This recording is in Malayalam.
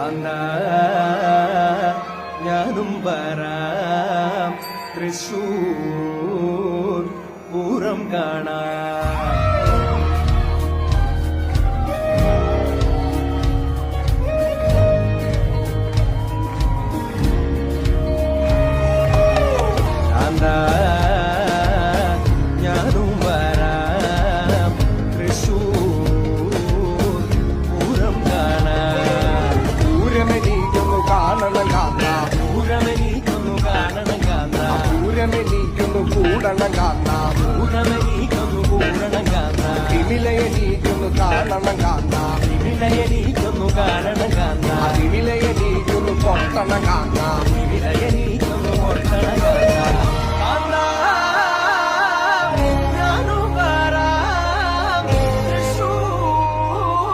കാന്ത ഞാനും വരാം തൃശൂർ പൂരം കാണാം. ഞാനും വരാം തൃശൂർ പൂരം കാണാം. പൂരമെനീക്കൊന്നു കാണണം കാന്ത, പൂരമെനീക്കൊന്നു കാണണം കാന്ത, പൂരമെനീക്കൊന്നു കൂടണം കാന്ത, പൂരമെനീക്കൊന്നു കൂടണം കാന്ത, തിമിലയെനീക്കൊന്നു കാണണം കാന്ത, തിമിലയെനീക്കൊന്നു കാണണം കാന്ത, തിമിലയെനീക്കൊന്നു പൊട്ടണം കാന്ത, തിമിലയെനീക്കൊന്നു പൊട്ടണം കാന്ത.